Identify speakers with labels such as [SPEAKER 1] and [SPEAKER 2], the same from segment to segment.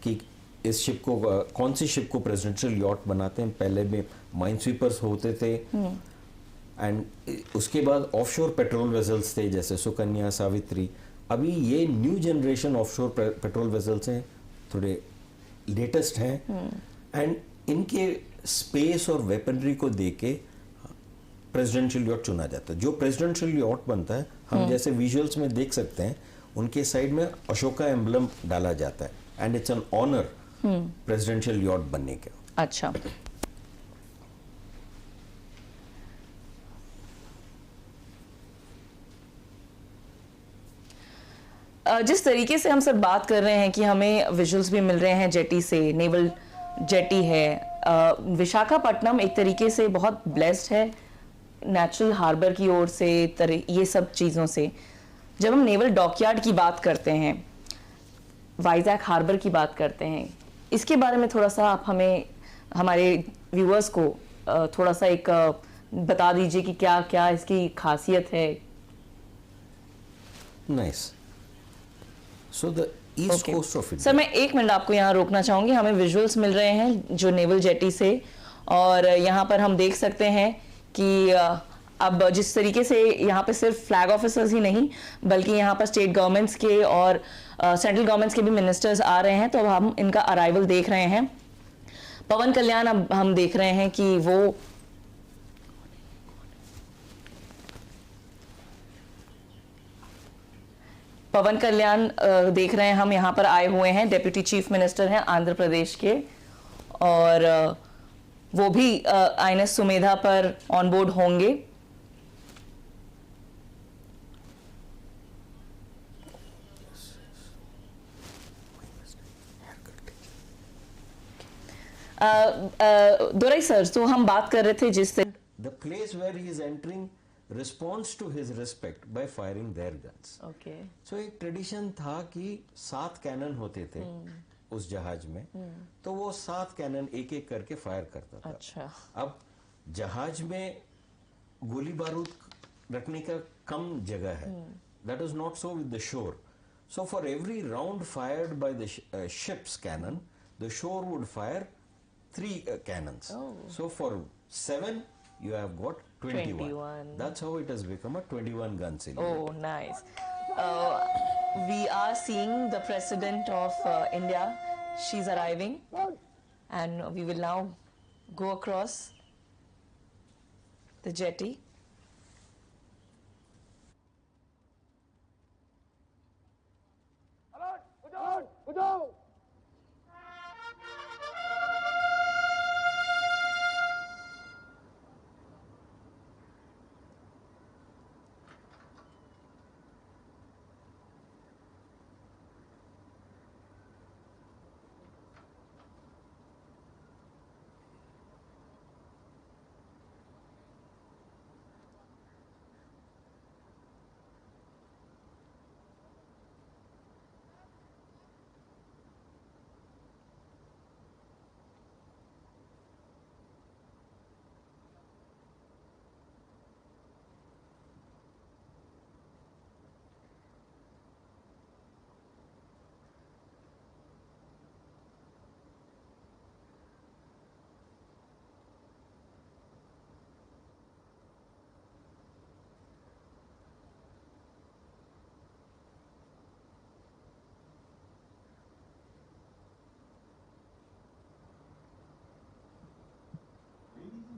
[SPEAKER 1] कि इस शिप को कौन सी शिप को प्रेसिडेंशियल यॉट बनाते हैं। पहले में माइन स्वीपर्स होते थे एंड उसके बाद ऑफशोर पेट्रोल वेसल्स थे जैसे सुकन्या, सावित्री। अभी ये new generation offshore patrol vessels हैं, थोड़े लेटेस्ट हैं एंड इनके स्पेस और वेपनरी को देके प्रेसिडेंशियल यॉट चुना जाता है। जो प्रेसिडेंशियल यॉट बनता है हम जैसे विजुअल्स में देख सकते हैं, उनके साइड में अशोका एम्बलम डाला जाता है and it's an honour presidential yacht बनने का।
[SPEAKER 2] अच्छा, जिस तरीके से हम सब बात कर रहे हैं कि हमें विजुअल्स भी मिल रहे हैं जेटी से, नेवल जेटी है, विशाखापट्टनम एक तरीके से बहुत ब्लेस्ड है नेचुरल हार्बर की ओर से, ये सब चीज़ों से। जब हम नेवल डॉकयार्ड की बात करते हैं, वाइजैक हार्बर की बात करते हैं, इसके बारे में थोड़ा सा आप हमें, हमारे व्यूअर्स को थोड़ा सा एक बता दीजिए कि क्या क्या इसकी खासियत है।
[SPEAKER 1] Nice. So the east coast of India.
[SPEAKER 2] Sir मैं 1 मिनट आपको यहाँ रोकना चाहूंगी। हमें विजुअल्स मिल रहे हैं जो नेवल जेटी से, और यहाँ पर हम देख सकते हैं कि अब जिस तरीके से यहाँ पे सिर्फ फ्लैग ऑफिसर्स ही नहीं बल्कि यहाँ पर स्टेट गवर्नमेंट्स के और सेंट्रल गवर्नमेंट्स के भी मिनिस्टर्स आ रहे हैं, तो अब हम इनका अराइवल देख रहे हैं। पवन कल्याण अब हम देख रहे हैं कि वो पवन कल्याण देख रहे हैं हम, यहाँ पर आए हुए हैं, डेप्यूटी चीफ मिनिस्टर हैं आंध्र प्रदेश के, और वो भी आईएनएस सुमेधा पर ऑन बोर्ड होंगे। दुराई सर, तो हम बात कर रहे थे जिससे
[SPEAKER 1] the place where he is entering responds to his respect by firing their guns.
[SPEAKER 2] Okay.
[SPEAKER 1] So एक ट्रेडिशन था कि 7 कैनन होते थे उस जहाज में, तो वो 7 कैनन एक एक करके फायर करता था।
[SPEAKER 2] अच्छा।
[SPEAKER 1] अब जहाज में गोली बारूद रखने का कम जगह है, that is not so with the shore. So for every round fired by the ship's cannon, the shore would fire 3 cannons.
[SPEAKER 2] Oh.
[SPEAKER 1] So for 7 you have got 21. That's how it has become a 21 gun cylinder.
[SPEAKER 2] Oh, nice. We are seeing the President of India. She's arriving, and we will now go across the jetty.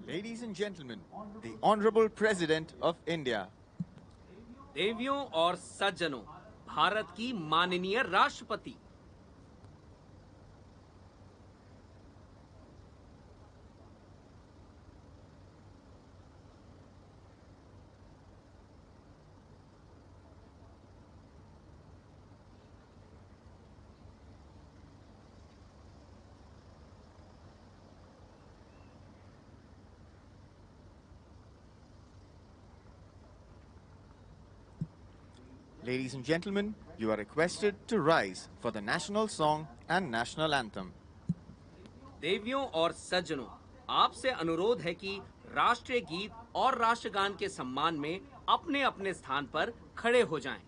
[SPEAKER 3] Ladies and gentlemen, the Honorable President of India.
[SPEAKER 4] देवियों और सज्जनों, भारत की माननीय राष्ट्रपति।
[SPEAKER 3] Ladies and gentlemen, you are requested to rise for the national song and national anthem.
[SPEAKER 4] देवियों और सज्जनों, आपसे अनुरोध है कि राष्ट्रीय गीत और राष्ट्रगान के सम्मान में अपने अपने स्थान पर खड़े हो जाएं।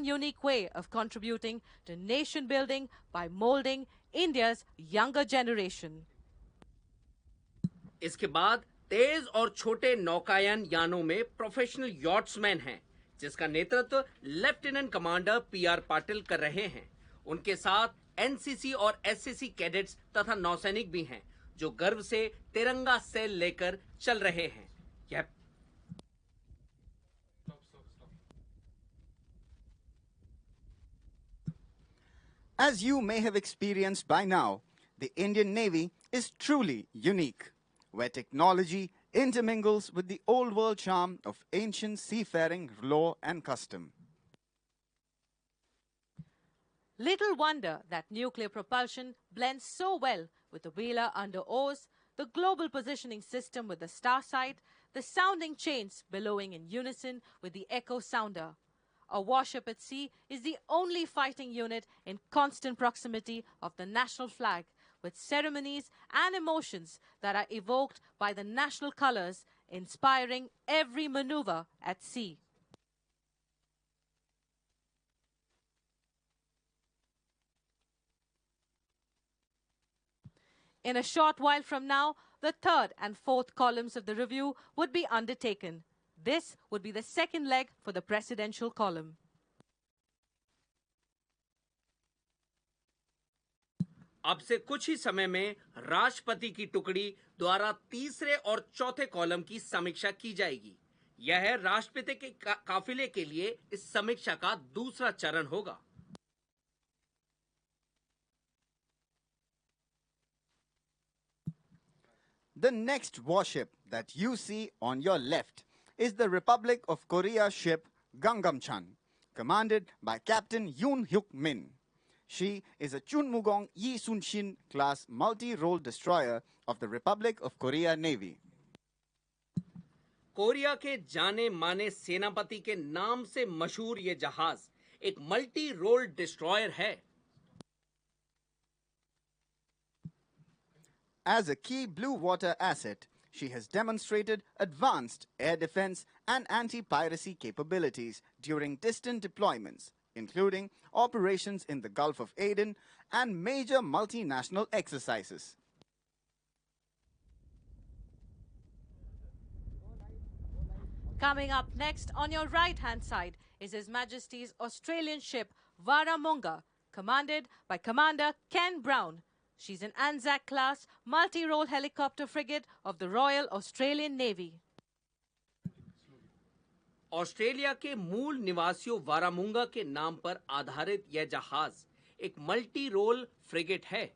[SPEAKER 5] unique way of contributing to nation building by molding India's younger generation.
[SPEAKER 4] इसके बाद तेज और छोटे नौकायन यानों में प्रोफेशनल यॉट्समैन हैं, जिसका नेतृत्व लेफ्टिनेंट कमांडर पीआर पाटिल कर रहे हैं। उनके साथ एनसीसी और एससीसी कैडेट्स तथा नौसैनिक भी हैं, जो गर्व से तिरंगा सेल लेकर चल रहे हैं। यह
[SPEAKER 3] As you may have experienced by now, the Indian Navy is truly unique, where technology intermingles with the old world charm of ancient seafaring law and custom.
[SPEAKER 5] Little wonder that nuclear propulsion blends so well with the Wheeler under oars, the global positioning system with the star sight, the sounding chains billowing in unison with the echo sounder. A warship at sea is the only fighting unit in constant proximity of the national flag, with ceremonies and emotions that are evoked by the national colors, inspiring every maneuver at sea. In a short while from now, the third and fourth columns of the review would be undertaken. This would be the second leg for the presidential column.
[SPEAKER 4] अब से कुछ ही समय में राष्ट्रपति की टुकड़ी द्वारा तीसरे और चौथे कॉलम की समीक्षा की जाएगी। यह राष्ट्रपति के काफिले के लिए इस समीक्षा का दूसरा चरण होगा।
[SPEAKER 3] The next warship that you see on your left is the Republic of Korea ship Gangnam-chan, commanded by Captain Yoon Hyuk Min. She is a Chunmugong Yi Sun-shin class multi-role destroyer of the Republic of Korea Navy.
[SPEAKER 4] Korea के जाने माने सेनापति के नाम से मशहूर ये जहाज एक मल्टी रोल डिस्ट्रॉयर है।
[SPEAKER 3] As a key blue water asset, she has demonstrated advanced air defense and anti-piracy capabilities during distant deployments, including operations in the Gulf of Aden and major multinational exercises.
[SPEAKER 5] Coming up next on your right-hand side is His Majesty's Australian ship Warramunga, commanded by Commander Ken Brown. She's an Anzac-class multi-role helicopter frigate of the Royal Australian Navy.
[SPEAKER 4] Australia के मूल निवासियों वारामुंगा के नाम पर आधारित यह जहाज एक मल्टी रोल फ्रिगेट है।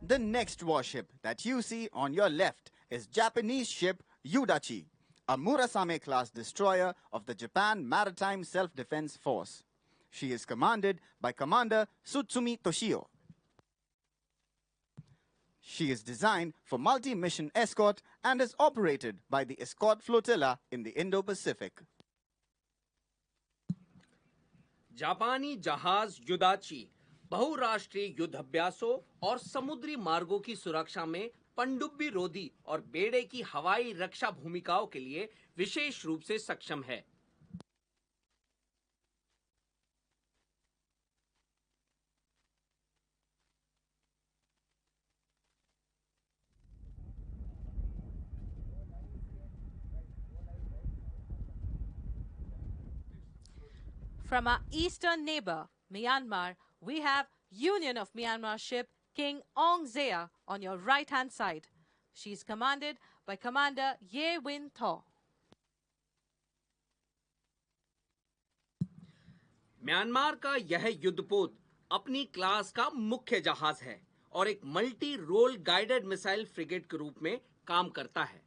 [SPEAKER 3] The next warship that you see on your left is Japanese ship Yudachi, a Murasame-class destroyer of the Japan Maritime Self-Defense Force. She is commanded by Commander Tsutsumi Toshio. She is designed for multi-mission escort and is operated by the Escort Flotilla in the Indo-Pacific.
[SPEAKER 4] जापानी जहाज युदाची बहुराष्ट्रीय युद्धाभ्यासों और समुद्री मार्गों की सुरक्षा में पनडुब्बी रोधी और बेड़े की हवाई रक्षा भूमिकाओं के लिए विशेष रूप से सक्षम है।
[SPEAKER 5] From our eastern neighbor, Myanmar, we have Union of Myanmar ship King Ong Zea on your right-hand side. She is commanded by Commander Ye Win Thaw.
[SPEAKER 4] Myanmar का यह युद्धपोत अपनी क्लास का मुख्य जहाज है और एक multi role guided missile frigate के रूप में काम करता है।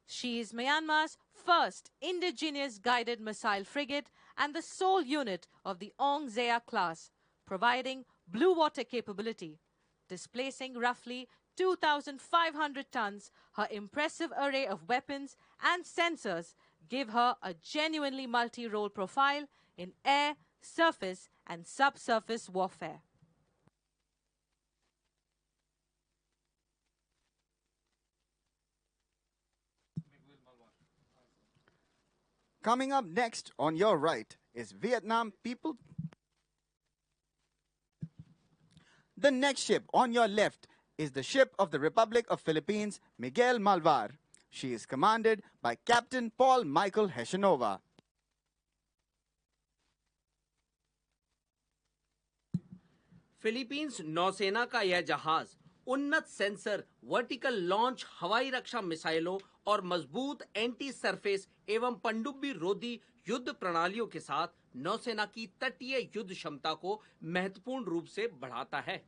[SPEAKER 5] She is Myanmar's first indigenous guided missile frigate and the sole unit of the Ong Zea class, providing blue water capability. Displacing roughly 2,500 tons, her impressive array of weapons and sensors give her a genuinely multi-role profile in air, surface, and subsurface warfare.
[SPEAKER 3] Coming up next on your right is Vietnam People. The next ship on your left is the ship of the Republic of Philippines, Miguel Malvar. She is commanded by Captain Paul Michael Heshenova.
[SPEAKER 4] Philippines नौसेना का यह जहाज उन्नत sensor, vertical launch हवाई रक्षा मिसाइलों और मजबूत anti surface एवं पनडुब्बी रोधी युद्ध प्रणालियों के साथ नौसेना की तटीय युद्ध क्षमता को महत्वपूर्ण रूप से बढ़ाता है.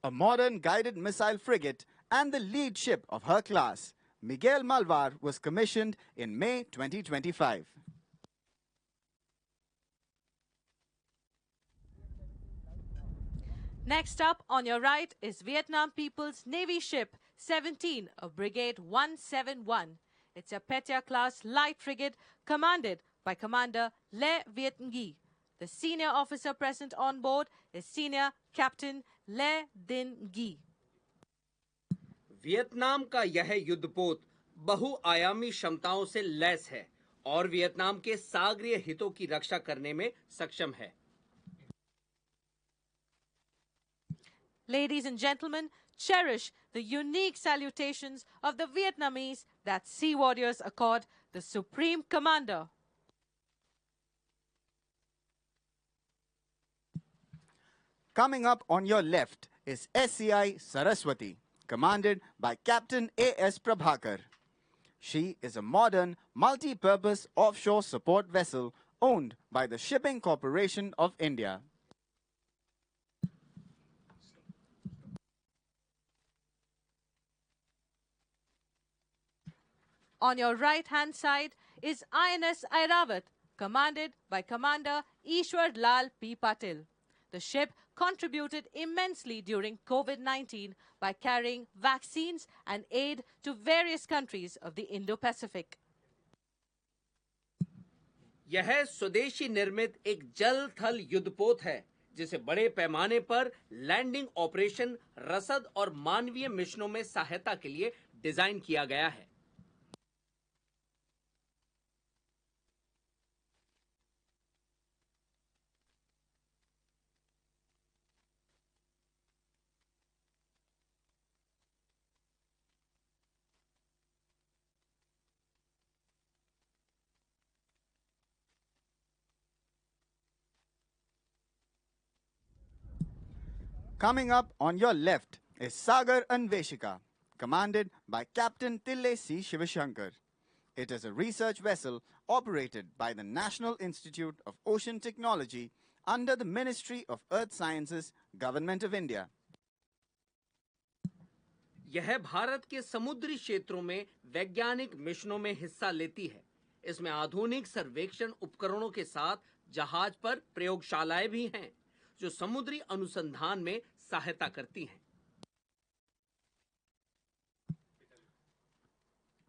[SPEAKER 3] A modern guided missile frigate and the lead ship of her class, Miguel Malvar was commissioned in May 2025.
[SPEAKER 5] Next up on your right is Vietnam People's Navy ship 17 of Brigade 171. It's a Petya-class light frigate commanded by Commander Le Viet Nghi. The senior officer present on board is Senior Captain Le Din Nghi.
[SPEAKER 4] Vietnam का यह युद्धपोत बहुआयामी क्षमताओं से लैस है और Vietnam के सागरीय हितों की रक्षा करने में सक्षम है.
[SPEAKER 5] Ladies and gentlemen, cherish the unique salutations of the Vietnamese that sea warriors accord the Supreme Commander.
[SPEAKER 3] Coming up on your left is SCI Saraswati, commanded by Captain A.S. Prabhakar. She is a modern, multi-purpose offshore support vessel owned by the Shipping Corporation of India.
[SPEAKER 5] On your right-hand side is INS Airavat, commanded by Commander Ishwar Lal P. Patil. The ship contributed immensely during COVID-19 by carrying vaccines and aid to various countries of the Indo-Pacific.
[SPEAKER 4] यह स्वदेशी निर्मित एक जल थल युद्धपोत है जिसे बड़े पैमाने पर लैंडिंग ऑपरेशन, रसद और मानवीय मिशनों में सहायता के लिए डिजाइन किया गया है.
[SPEAKER 3] Coming up on your left is Sagar Anveshika, commanded by Captain Tille C. Shivashankar. It is a research vessel operated by the National Institute of Ocean Technology under the Ministry of Earth Sciences, Government of India.
[SPEAKER 4] यह भारत के समुद्री क्षेत्रों में वैज्ञानिक मिशनों में हिस्सा लेती है. इसमें आधुनिक सर्वेक्षण उपकरणों के साथ जहाज पर प्रयोगशालाएं भी हैं जो समुद्री अनुसंधान में सहायता करती हैं.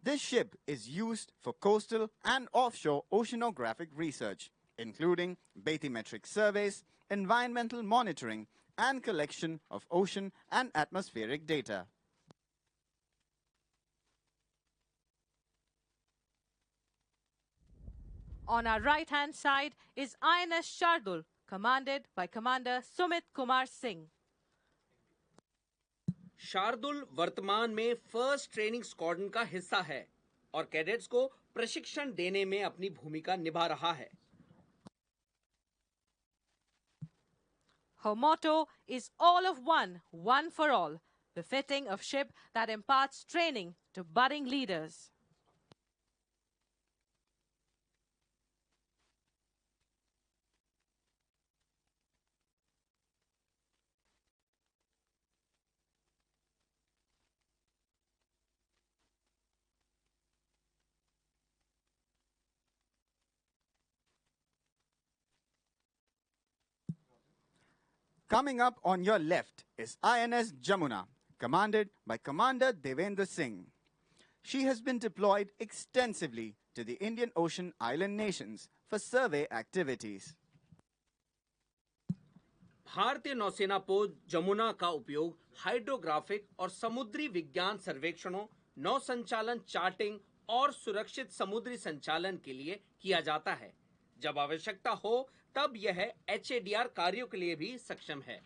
[SPEAKER 3] This ship is used for coastal and offshore oceanographic research, including bathymetric surveys, environmental monitoring, and collection of ocean and atmospheric data.
[SPEAKER 5] On our right-hand side is INS Shardul, commanded by Commander Sumit Kumar Singh.
[SPEAKER 4] Shardul वर्तमान में first training squadron का हिस्सा है और cadets को प्रशिक्षण देने में अपनी भूमिका निभा रहा है.
[SPEAKER 5] Her motto is all of one, one for all, befitting of ship that imparts training to budding leaders.
[SPEAKER 3] Coming up on your left is INS Jamuna, commanded by Commander Devendra Singh. She has been deployed extensively to the Indian Ocean island nations for survey activities.
[SPEAKER 4] भारतीय नौसेना पोत जमुना का उपयोग hydrographic और समुद्री विज्ञान सर्वेक्षणों, नौ संचालन, चार्टिंग और सुरक्षित समुद्री संचालन के लिए किया जाता है। जब आवश्यकता हो तब यह HADR कार्यों के लिए भी सक्षम है।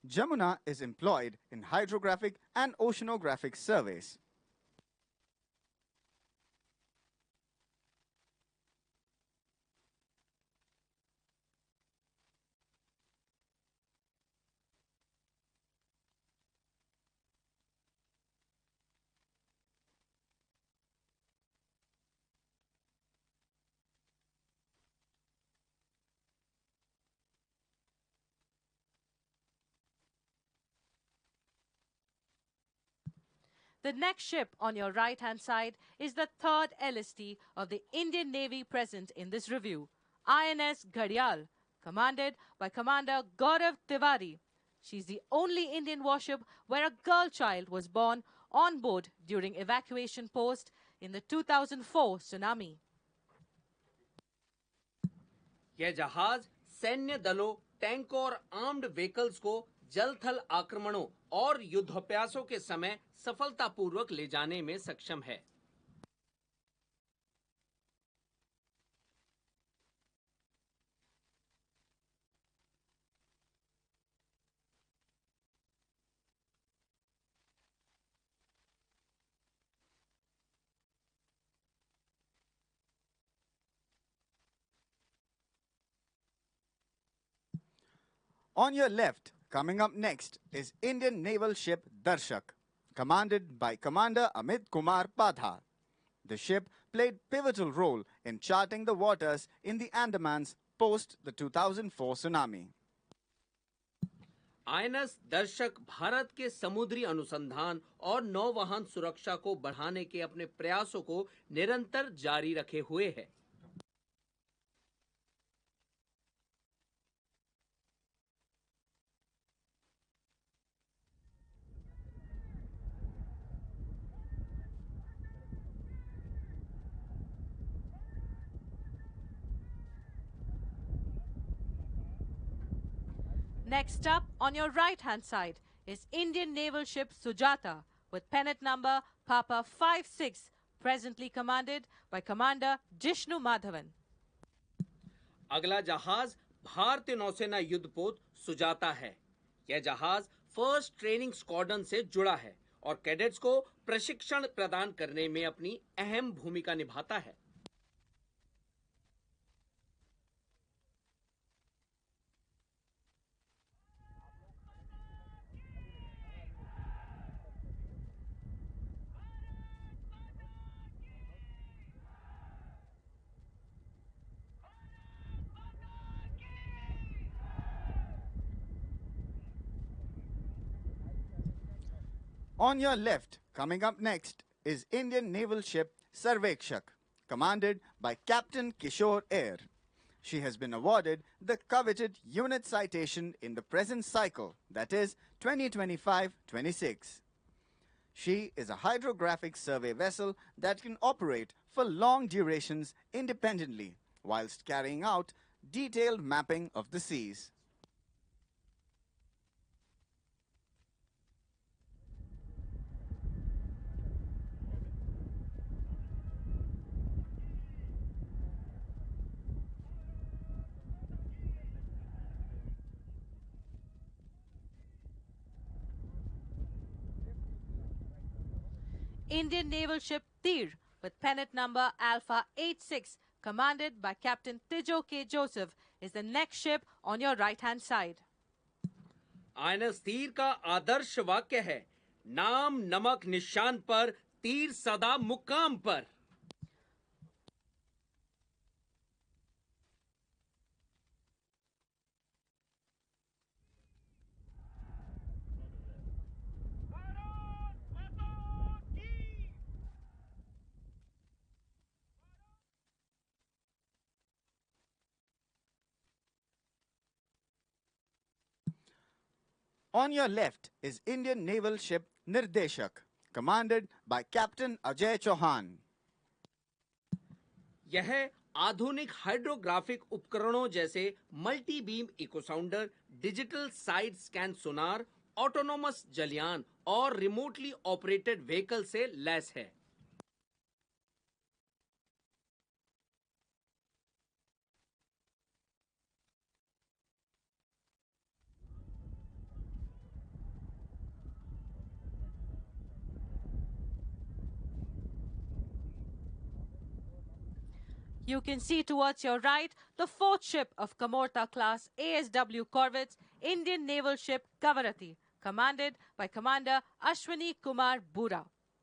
[SPEAKER 3] Jamuna is employed in hydrographic and oceanographic surveys.
[SPEAKER 5] The next ship on your right-hand side is the third LST of the Indian Navy present in this review, INS Ghadial, commanded by Commander Gaurav Tiwari. She's the only Indian warship where a girl child was born on board during evacuation post in the 2004 tsunami.
[SPEAKER 4] यह जहाज सैन्य दलों, टैंकों और armed vehicles को जल थल आक्रमणों और युद्धाभ्यासों के समय सफलतापूर्वक ले जाने में सक्षम है।
[SPEAKER 3] On your left, coming up next, is Indian naval ship Darshak, commanded by Commander Amit Kumar Padha. The ship played pivotal role in charting the waters in the Andamans post the 2004 tsunami.
[SPEAKER 4] INS दर्शक भारत के समुद्री अनुसंधान और नौवहन सुरक्षा को बढ़ाने के अपने प्रयासों को निरंतर जारी रखे हुए है।
[SPEAKER 5] Next up, on your right-hand side, is Indian naval ship Sujata with pennant number Papa 56, presently commanded by Commander Jishnu Madhavan.
[SPEAKER 4] अगला जहाज भारतीय नौसेना युद्धपोत सुजाता है। यह जहाज फर्स्ट ट्रेनिंग स्क्वाड्रन से जुड़ा है और कैडेट्स को प्रशिक्षण प्रदान करने में अपनी अहम भूमिका निभाता है।
[SPEAKER 3] On your left, coming up next, is Indian naval ship Sarvekshak, commanded by Captain Kishore Air. She has been awarded the coveted unit citation in the present cycle, that is 2025-26. She is a hydrographic survey vessel that can operate for long durations independently whilst carrying out detailed mapping of the seas.
[SPEAKER 5] Indian naval ship Tir with pennant number Alpha 86, commanded by Captain Tijo K. Joseph, is the next ship on your right-hand side.
[SPEAKER 4] INS तीर का आदर्श वाक्य है, नाम नमक निशान पर, तीर सदा मुकाम पर।
[SPEAKER 3] On your left is Indian naval ship Nirdeshak, commanded by Captain Ajay Chauhan.
[SPEAKER 4] यह आधुनिक हाइड्रोग्राफिक उपकरणों जैसे multi beam echo sounder, digital side scan sonar autonomous जलयान और रिमोटली ऑपरेटेड व्हीकल से लैस है।
[SPEAKER 5] You can see towards your right the fourth ship of Kamorta class ASW corvettes, Indian naval ship Kavarati, commanded by Commander Ashwani Kumar Bura.